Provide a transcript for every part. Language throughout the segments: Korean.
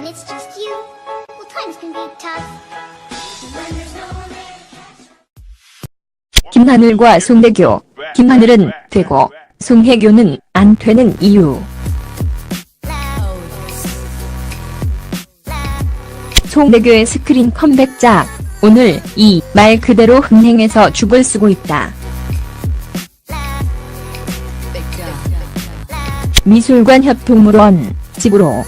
it's just you, well, times can be tough. When there's no one there. 김하늘과 송혜교. 김하늘은 되고 송혜교는 안 되는 이유. 송혜교의 스크린 컴백작. 오늘 이 말 그대로 흥행해서 죽을 쓰고 있다. 미술관 협동물원 집으로.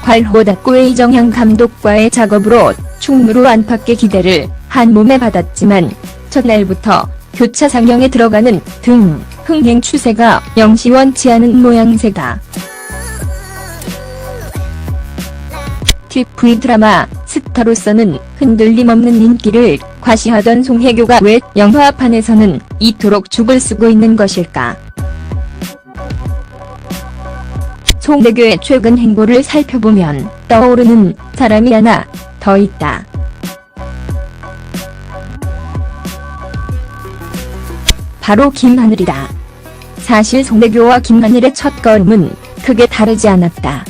괄호닥고의 이정향 감독과의 작업으로 충무로 안팎의 기대를 한 몸에 받았지만 첫날부터 교차 상영에 들어가는 등 흥행 추세가 영시 원치 않은 모양새다. TV 드라마 스타로서는 흔들림 없는 인기를 과시하던 송혜교가 왜 영화판에서는 이토록 죽을 쓰고 있는 것일까? 송혜교의 최근 행보를 살펴보면 떠오르는 사람이 하나 더 있다. 바로 김하늘이다. 사실 송혜교와 김하늘의 첫걸음은 크게 다르지 않았다.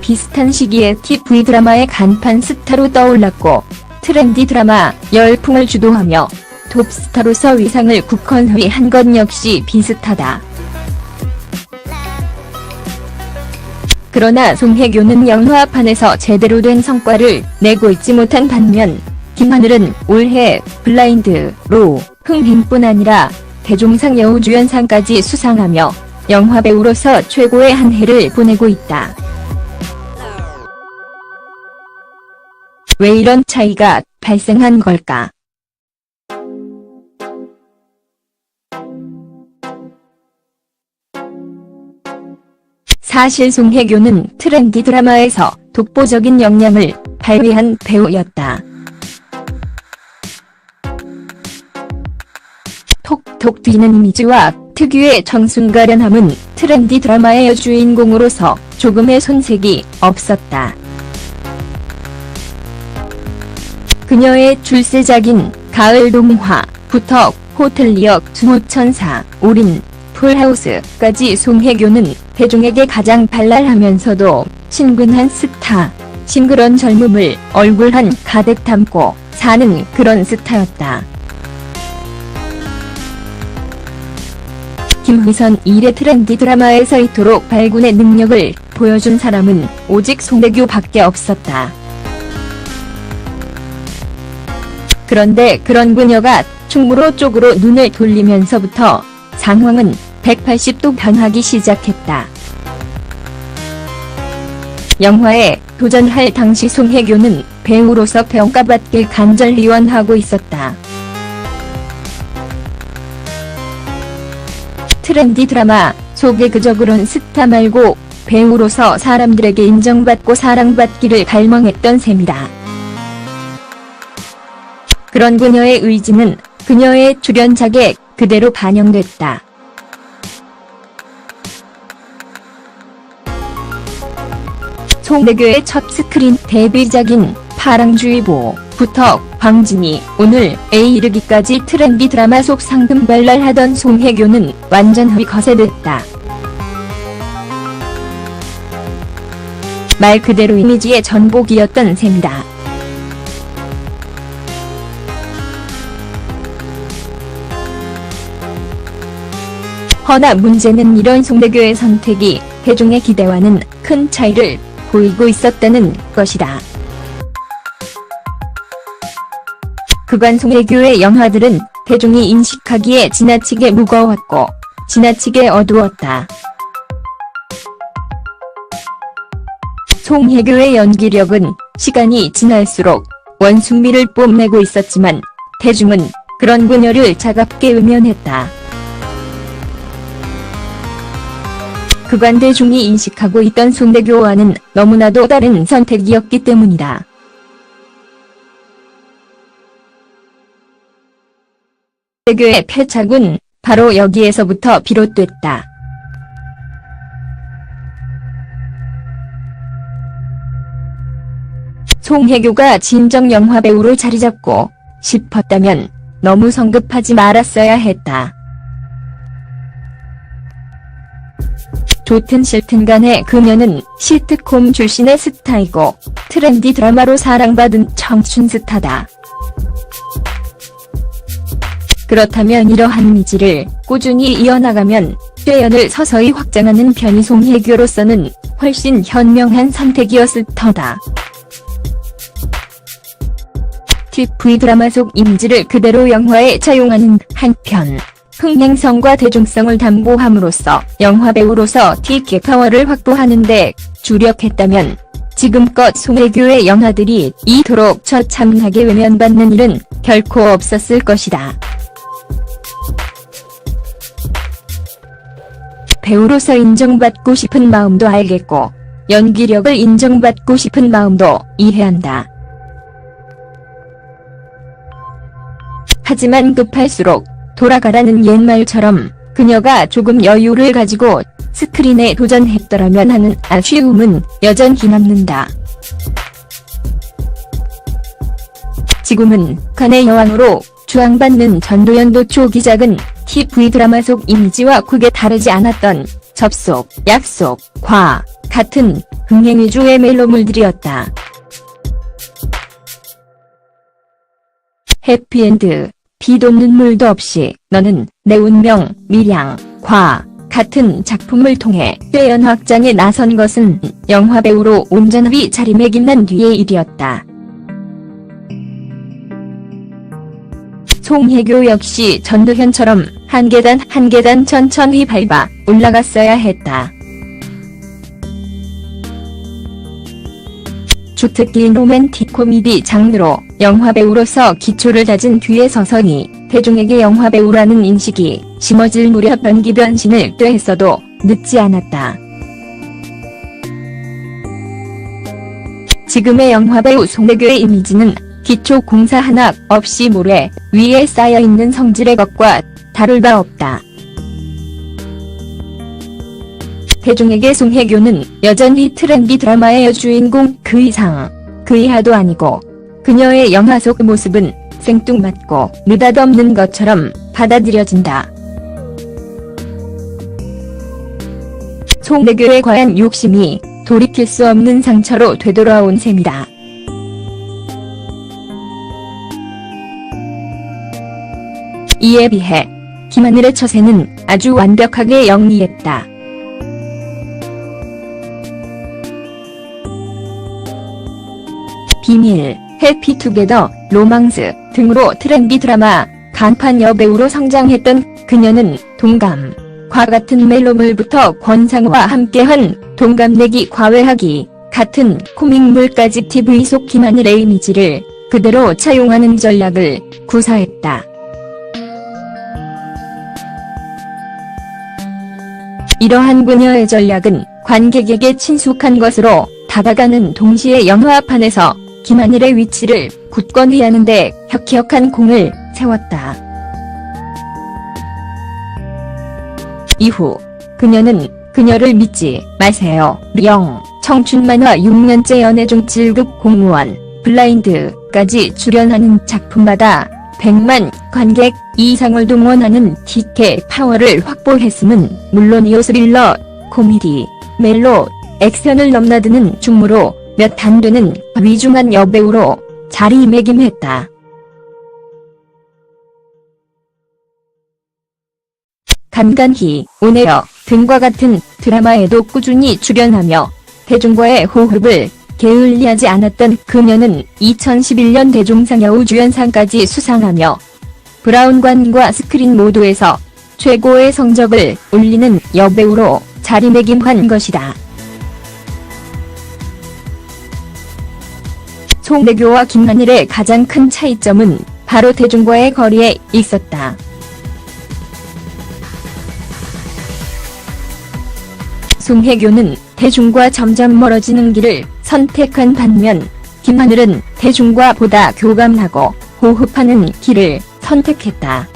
비슷한 시기에 TV 드라마의 간판 스타로 떠올랐고 트렌디 드라마 열풍을 주도하며 톱스타로서 위상을 굳건히 한 것 역시 비슷하다. 그러나 송혜교는 영화판에서 제대로 된 성과를 내고 있지 못한 반면 김하늘은 올해 블라인드로 흥행뿐 아니라 대종상 여우주연상까지 수상하며 영화배우로서 최고의 한 해를 보내고 있다. 왜 이런 차이가 발생한 걸까? 사실 송혜교는 트렌디 드라마에서 독보적인 역량을 발휘한 배우였다. 톡톡 튀는 이미지와 특유의 청순가련함은 트렌디 드라마의 여주인공으로서 조금의 손색이 없었다. 그녀의 출세작인 가을 동화부터 호텔리어 수호천사, 올인, 풀하우스까지 송혜교는 대중에게 가장 발랄하면서도 친근한 스타, 싱그런 젊음을 얼굴 한 가득 담고 사는 그런 스타였다. 김희선 1의 트렌디 드라마에서 이토록 발군의 능력을 보여준 사람은 오직 송혜교밖에 없었다. 그런데 그런 그녀가 충무로 쪽으로 눈을 돌리면서부터 상황은 180도 변하기 시작했다. 영화에 도전할 당시 송혜교는 배우로서 평가받길 간절히 원하고 있었다. 트렌디 드라마 속에 그저 그런 스타 말고 배우로서 사람들에게 인정받고 사랑받기를 갈망했던 셈이다. 그런 그녀의 의지는 그녀의 출연작에 그대로 반영됐다. 송혜교의 첫 스크린 데뷔작인 파랑주의보부터 광진이 오늘에 이르기까지 트렌디 드라마 속 상금발랄하던 송혜교는 완전히 거세됐다. 말 그대로 이미지의 전복이었던 셈이다. 허나 문제는 이런 송혜교의 선택이 대중의 기대와는 큰 차이를 보이고 있었다는 것이다. 그간 송혜교의 영화들은 대중이 인식하기에 지나치게 무거웠고 지나치게 어두웠다. 송혜교의 연기력은 시간이 지날수록 원숭미를 뽐내고 있었지만 대중은 그런 그녀를 차갑게 외면했다. 그간 대중이 인식하고 있던 송혜교와는 너무나도 다른 선택이었기 때문이다. 송혜교의 패착은 바로 여기에서부터 비롯됐다. 송혜교가 진정 영화배우로 자리잡고 싶었다면 너무 성급하지 말았어야 했다. 좋든 싫든 간에 그녀는 시트콤 출신의 스타이고 트렌디 드라마로 사랑받은 청춘 스타다. 그렇다면 이러한 이미지를 꾸준히 이어나가면 꾀연을 서서히 확장하는 편이 송혜교로서는 훨씬 현명한 선택이었을 터다. TV 드라마 속 이미지를 그대로 영화에 차용하는 한편 흥행성과 대중성을 담보함으로써 영화배우로서 티켓 파워를 확보하는 데 주력했다면 지금껏 송혜교의 영화들이 이토록 처참하게 외면받는 일은 결코 없었을 것이다. 배우로서 인정받고 싶은 마음도 알겠고 연기력을 인정받고 싶은 마음도 이해한다. 하지만 급할수록 돌아가라는 옛말처럼 그녀가 조금 여유를 가지고 스크린에 도전했더라면 하는 아쉬움은 여전히 남는다. 지금은 간의 여왕으로 주앙받는 전도연도 초기작은 TV 드라마 속 이미지와 크게 다르지 않았던 접속, 약속, 과 같은 흥행 위주의 멜로물들이었다. 해피엔드, 피도 눈물도 없이, 너는 내 운명, 밀양, 과 같은 작품을 통해 꾀연 확장에 나선 것은 영화배우로 온전히 자리매김난 뒤의 일이었다. 송혜교 역시 전도현처럼 한 계단 한 계단 천천히 밟아 올라갔어야 했다. 주특기인 로맨틱 코미디 장르로 영화배우로서 기초를 다진 뒤에 서서히 대중에게 영화배우라는 인식이 심어질 무렵 연기 변신을 꾀했어도 늦지 않았다. 지금의 영화배우 송혜교의 이미지는 기초 공사 하나 없이 모래 위에 쌓여있는 성질의 것과 다를 바 없다. 대중에게 송혜교는 여전히 트렌디 드라마의 여주인공 그 이상, 그 이하도 아니고 그녀의 영화 속 모습은 생뚱맞고 느닷없는 것처럼 받아들여진다. 송혜교의 과한 욕심이 돌이킬 수 없는 상처로 되돌아온 셈이다. 이에 비해 김하늘의 처세는 아주 완벽하게 영리했다. 비밀, 해피투게더, 로망스 등으로 트렌디 드라마, 간판 여배우로 성장했던 그녀는 동감, 과 같은 멜로물부터 권상우와 함께한 동갑내기 과외하기 같은 코믹물까지 TV 속 김하늘의 이미지를 그대로 차용하는 전략을 구사했다. 이러한 그녀의 전략은 관객에게 친숙한 것으로 다가가는 동시에 영화판에서 김하늘의 위치를 굳건히 하는데 혁혁한 공을 세웠다. 이후 그녀는 그녀를 믿지 마세요, 령, 청춘만화 6년째 연애 중 7급 공무원, 블라인드까지 출연하는 작품마다 100만 관객 이상을 동원하는 티켓 파워를 확보했음은 물론이요 스릴러, 코미디, 멜로, 액션을 넘나드는 중무로 몇 안 되는 위중한 여배우로 자리매김했다. 간간히, 오네요 등과 같은 드라마에도 꾸준히 출연하며 대중과의 호흡을 게을리하지 않았던 그녀는 2011년 대종상 여우주연상까지 수상하며 브라운관과 스크린 모두에서 최고의 성적을 올리는 여배우로 자리매김한 것이다. 송혜교와 김하늘의 가장 큰 차이점은 바로 대중과의 거리에 있었다. 송혜교는 대중과 점점 멀어지는 길을 선택한 반면 김하늘은 대중과 보다 교감하고 호흡하는 길을 선택했다.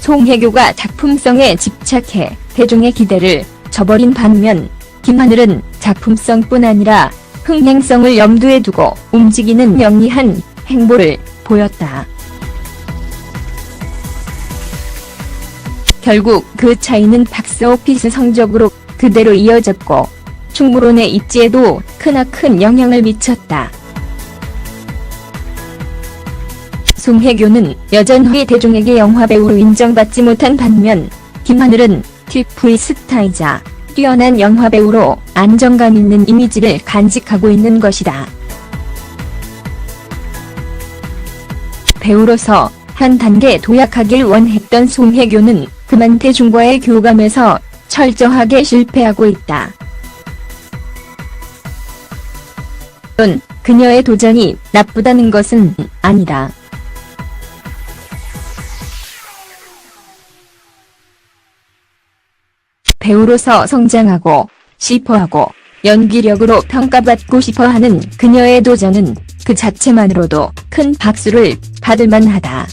송혜교가 작품성에 집착해 대중의 기대를 저버린 반면 김하늘은 작품성뿐 아니라 흥행성을 염두에 두고 움직이는 영리한 행보를 보였다. 결국 그 차이는 박스오피스 성적으로 그대로 이어졌고 충무론의 입지에도 크나큰 영향을 미쳤다. 송혜교는 여전히 대중에게 영화배우로 인정받지 못한 반면 김하늘은 TV 스타이자 뛰어난 영화배우로 안정감 있는 이미지를 간직하고 있는 것이다. 배우로서 한 단계 도약하길 원했던 송혜교는 그만 대중과의 교감에서 철저하게 실패하고 있다. 물론 그녀의 도전이 나쁘다는 것은 아니다. 배우로서 성장하고 싶어하고 연기력으로 평가받고 싶어하는 그녀의 도전은 그 자체만으로도 큰 박수를 받을 만하다.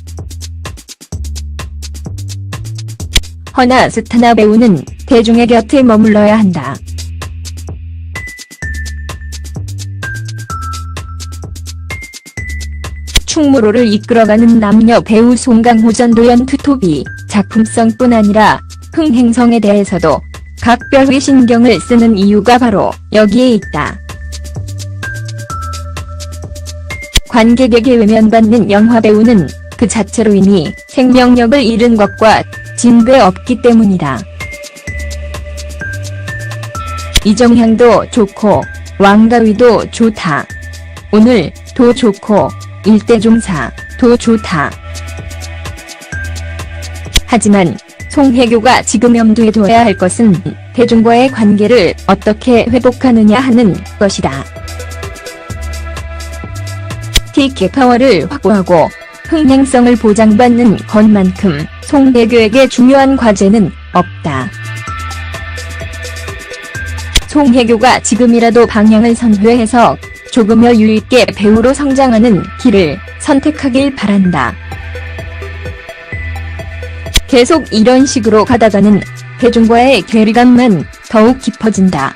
허나 스타나 배우는 대중의 곁에 머물러야 한다. 충무로를 이끌어가는 남녀 배우 송강호 전도연 투톱이 작품성뿐 아니라 흥행성에 대해서도 각별히 신경을 쓰는 이유가 바로 여기에 있다. 관객에게 외면받는 영화배우는 그 자체로 이미 생명력을 잃은 것과 진배 없기 때문이다. 이정향도 좋고 왕가위도 좋다. 오늘 도 좋고 일대종사도 좋다. 하지만 송혜교가 지금 염두에 둬야 할 것은 대중과의 관계를 어떻게 회복하느냐 하는 것이다. 티켓 파워를 확보하고 흥행성을 보장받는 것만큼 송혜교에게 중요한 과제는 없다. 송혜교가 지금이라도 방향을 선회해서 조금여 유익게 배우로 성장하는 길을 선택하길 바란다. 계속 이런 식으로 가다가는 대중과의 괴리감만 더욱 깊어진다.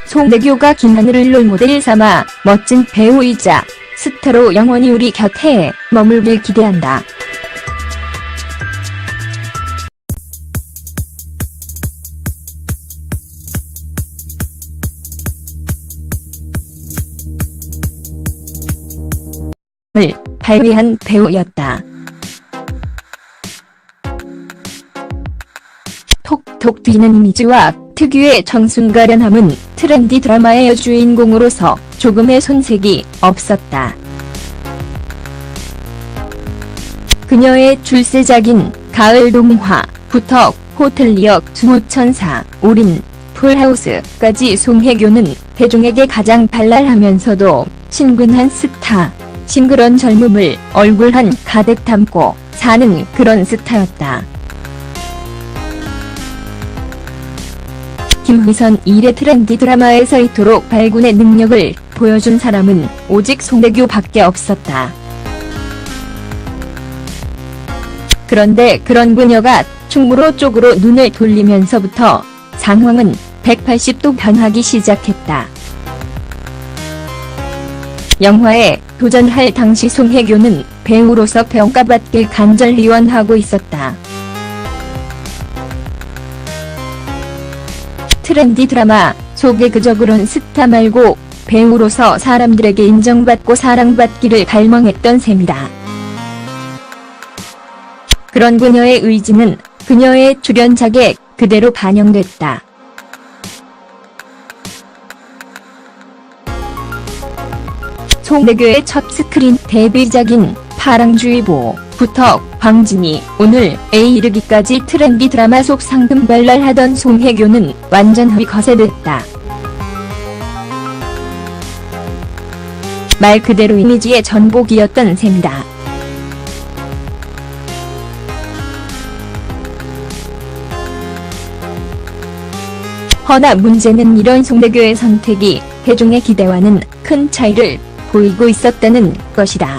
송혜교가 김하늘을 롤모델 삼아 멋진 배우이자 스타로 영원히 우리 곁에 머물길 기대한다. 을 발휘한 배우였다. 톡톡 튀는 이미지와 특유의 청순가련함은 트렌디 드라마의 여주인공으로서 조금의 손색이 없었다. 그녀의 출세작인 가을 동화부터 호텔리어 수호천사, 올인, 풀하우스까지 송혜교는 대중에게 가장 발랄하면서도 친근한 스타, 싱그런 젊음을 얼굴 한 가득 담고 사는 그런 스타였다. 김희선 일의 트렌디 드라마에서 이토록 발군의 능력을 보여준 사람은 오직 송혜교밖에 없었다. 그런데 그런 그녀가 충무로 쪽으로 눈을 돌리면서부터 상황은 180도 변하기 시작했다. 영화에 도전할 당시 송혜교는 배우로서 평가받길 간절히 원하고 있었다. 트렌디 드라마 속의 그저 그런 스타 말고 배우로서 사람들에게 인정받고 사랑받기를 갈망했던 셈이다. 그런 그녀의 의지는 그녀의 출연작에 그대로 반영됐다. 송혜교의 첫 스크린 데뷔작인 파랑주의보부터 광진이 오늘에 이르기까지 트렌디 드라마 속 상큼발랄하던 송혜교는 완전히 거세됐다. 말 그대로 이미지의 전복이었던 셈이다. 허나 문제는 이런 송혜교의 선택이 대중의 기대와는 큰 차이를 보이고 있었다는 것이다.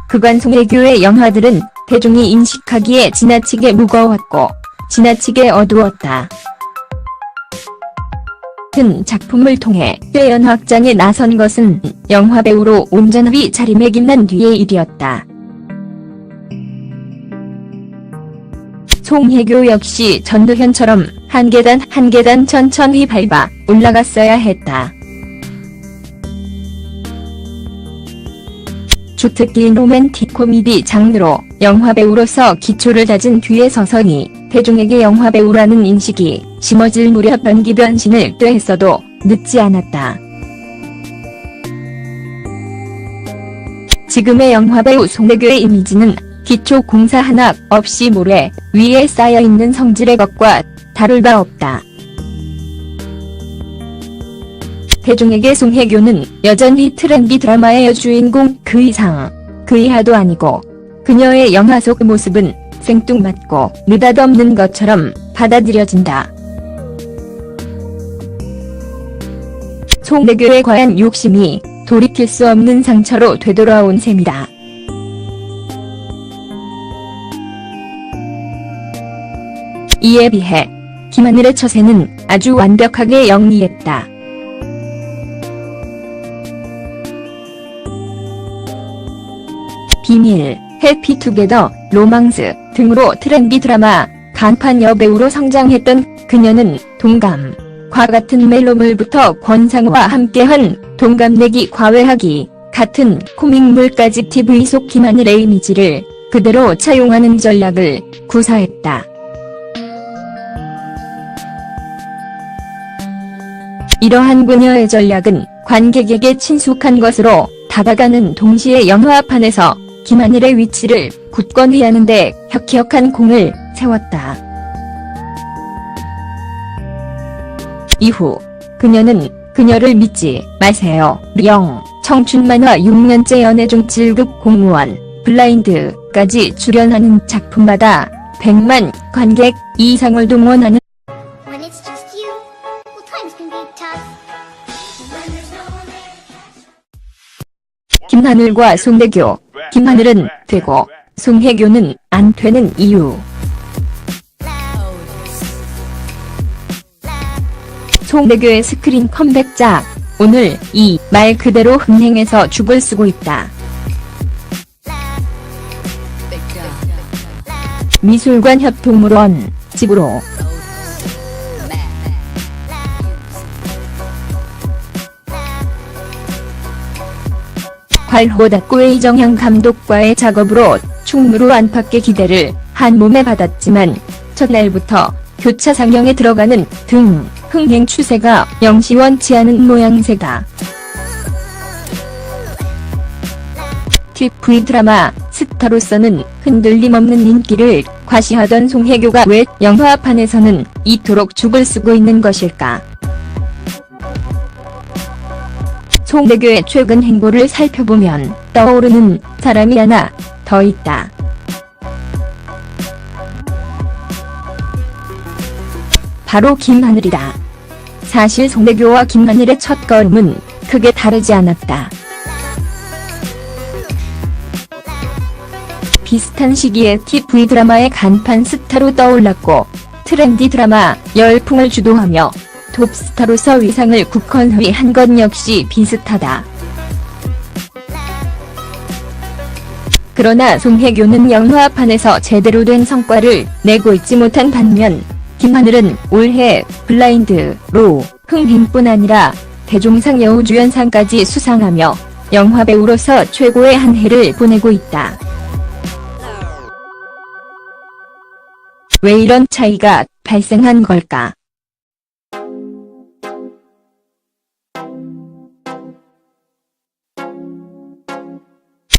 그간 송혜교의 영화들은 대중이 인식하기에 지나치게 무거웠고 지나치게 어두웠다. 같은 작품을 통해 쾌연 확장에 나선 것은 영화배우로 온전히 자리매김난 뒤의 일이었다. 송혜교 역시 전도현처럼 한 계단 한 계단 천천히 밟아 올라갔어야 했다. 주특기인 로맨틱 코미디 장르로 영화배우로서 기초를 다진 뒤에 서서히 대중에게 영화배우라는 인식이 심어질 무렵 연기 변신을 꾀했어도 늦지 않았다. 지금의 영화배우 송혜교의 이미지는 기초 공사 하나 없이 모래 위에 쌓여있는 성질의 것과 다를 바 없다. 대중에게 송혜교는 여전히 트렌디 드라마의 여주인공 그 이상, 그 이하도 아니고 그녀의 영화 속 모습은 생뚱맞고 느닷없는 것처럼 받아들여진다. 송혜교의 과한 욕심이 돌이킬 수 없는 상처로 되돌아온 셈이다. 이에 비해 김하늘의 처세는 아주 완벽하게 영리했다. 비밀, 해피투게더, 로망스 등으로 트렌디 드라마, 간판 여배우로 성장했던 그녀는 동감과 같은 멜로물부터 권상우와 함께한 동갑내기 과외하기 같은 코믹물까지 TV 속 김하늘의 이미지를 그대로 차용하는 전략을 구사했다. 이러한 그녀의 전략은 관객에게 친숙한 것으로 다가가는 동시에 영화판에서 김하늘의 위치를 굳건히 하는데 혁혁한 공을 세웠다. 이후 그녀는 그녀를 믿지 마세요, 령, 청춘만화 6년째 연애 중 7급 공무원, 블라인드까지 출연하는 작품마다 100만 관객 이상을 동원하는 When it's just you, well, times can be tough. When there's no one there. 김하늘과 송혜교, 김하늘은 되고 송혜교는 안 되는 이유. 송혜교의 스크린 컴백작, 오늘 이 말 그대로 흥행해서 죽을 쓰고 있다. 미술관 협동물원, 집으로. 괄호답고의 이정향 감독과의 작업으로 충무로 안팎의 기대를 한 몸에 받았지만 첫날부터 교차 상영에 들어가는 등 흥행 추세가 영시 원치 않은 모양새다. TV 드라마 스타로서는 흔들림 없는 인기를 과시하던 송혜교가 왜 영화판에서는 이토록 죽을 쓰고 있는 것일까? 송혜교의 최근 행보를 살펴보면 떠오르는 사람이 하나 더 있다. 바로 김하늘이다. 사실 송혜교와 김하늘의 첫걸음은 크게 다르지 않았다. 비슷한 시기에 TV 드라마의 간판 스타로 떠올랐고 트렌디 드라마 열풍을 주도하며 톱스타로서 위상을 굳건히 한 것 역시 비슷하다. 그러나 송혜교는 영화판에서 제대로 된 성과를 내고 있지 못한 반면 김하늘은 올해 블라인드로 흥행뿐 아니라 대종상 여우주연상까지 수상하며 영화배우로서 최고의 한 해를 보내고 있다. 왜 이런 차이가 발생한 걸까?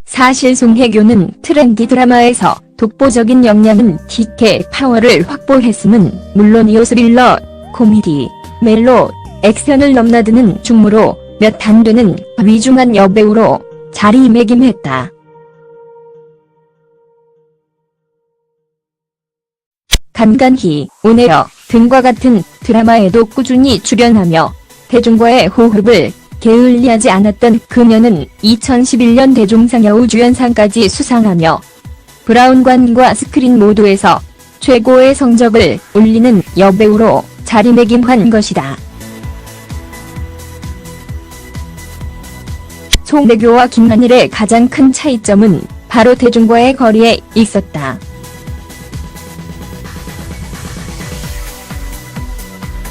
사실 송혜교는 트렌디 드라마에서 독보적인 역량은 TK 파워를 확보했음은 물론이요, 스릴러, 코미디, 멜로, 액션을 넘나드는 중무로 몇 안 되는 위중한 여배우로 자리매김했다. 간간히, 온에어 등과 같은 드라마에도 꾸준히 출연하며 대중과의 호흡을 게을리하지 않았던 그녀는 2011년 대종상 여우주연상까지 수상하며 브라운관과 스크린 모두에서 최고의 성적을 올리는 여배우로 자리매김한 것이다. 송혜교와 김하늘의 가장 큰 차이점은 바로 대중과의 거리에 있었다.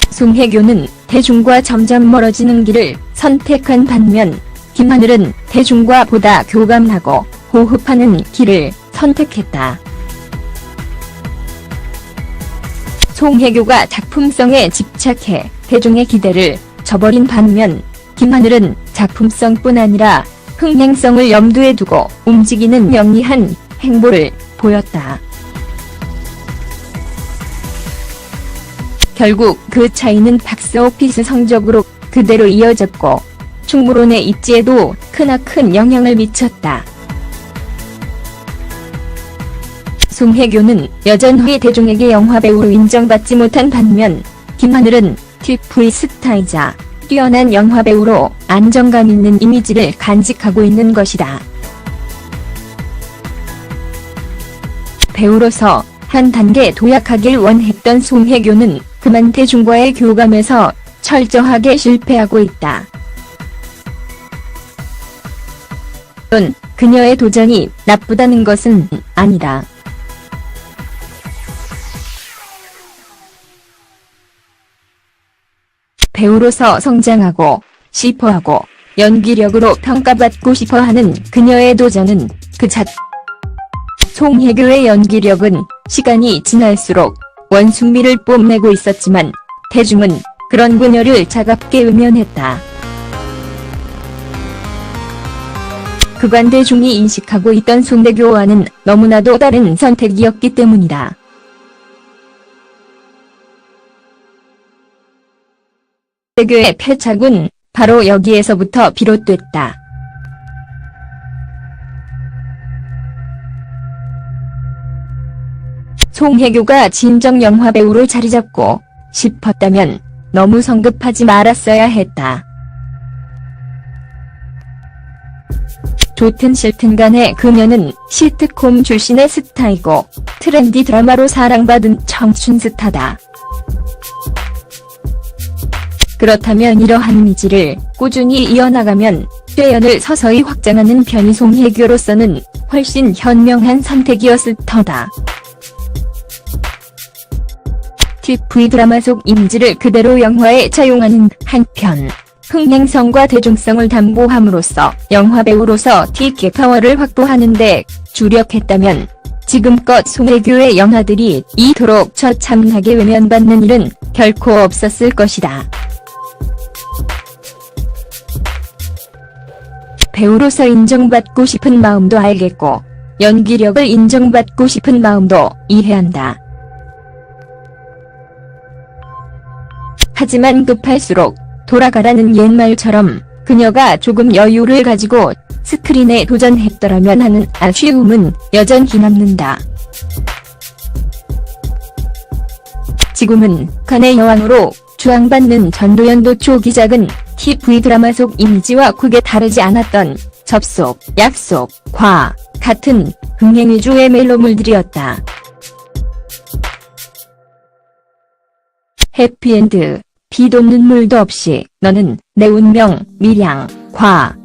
송혜교는 대중과 점점 멀어지는 길을 선택한 반면 김하늘은 대중과 보다 교감하고 호흡하는 길을 선택했다. 송혜교가 작품성에 집착해 대중의 기대를 저버린 반면 김하늘은 작품성뿐 아니라 흥행성을 염두에 두고 움직이는 영리한 행보를 보였다. 결국 그 차이는 박스오피스 성적으로 그대로 이어졌고 충무론의 입지에도 크나큰 영향을 미쳤다. 송혜교는 여전히 대중에게 영화배우로 인정받지 못한 반면 김하늘은 TV 스타이자 뛰어난 영화배우로 안정감 있는 이미지를 간직하고 있는 것이다. 배우로서 한 단계 도약하길 원했던 송혜교는 그만 대중과의 교감에서 철저하게 실패하고 있다. 물론 그녀의 도전이 나쁘다는 것은 아니다. 배우로서 성장하고 싶어하고 연기력으로 평가받고 싶어하는 그녀의 도전은 그 자체. 송혜교의 연기력은 시간이 지날수록 원숭미를 뽐내고 있었지만 대중은 그런 그녀를 차갑게 외면했다. 그간 대중이 인식하고 있던 송혜교와는 너무나도 다른 선택이었기 때문이다. 송혜교의 패착은 바로 여기에서부터 비롯됐다. 송혜교가 진정 영화배우로 자리잡고 싶었다면 너무 성급하지 말았어야 했다. 좋든 싫든 간에 그녀는 시트콤 출신의 스타이고 트렌디 드라마로 사랑받은 청춘 스타다. 그렇다면 이러한 이미지를 꾸준히 이어나가면 쇠연을 서서히 확장하는 편이 송혜교로서는 훨씬 현명한 선택이었을 터다. TV 드라마 속 이미지를 그대로 영화에 차용하는 한편 흥행성과 대중성을 담보함으로써 영화배우로서 티켓 파워를 확보하는 데 주력했다면 지금껏 송혜교의 영화들이 이토록 처참하게 외면받는 일은 결코 없었을 것이다. 배우로서 인정받고 싶은 마음도 알겠고 연기력을 인정받고 싶은 마음도 이해한다. 하지만 급할수록 돌아가라는 옛말처럼 그녀가 조금 여유를 가지고 스크린에 도전했더라면 하는 아쉬움은 여전히 남는다. 지금은 칸의 여왕으로 추앙받는 전도연도 초기작은 TV 드라마 속 이미지와 크게 다르지 않았던 접속, 약속, 과 같은 흥행 위주의 멜로물들이었다. 해피엔드, 피도 눈물도 없이 너는 내 운명, 밀양, 과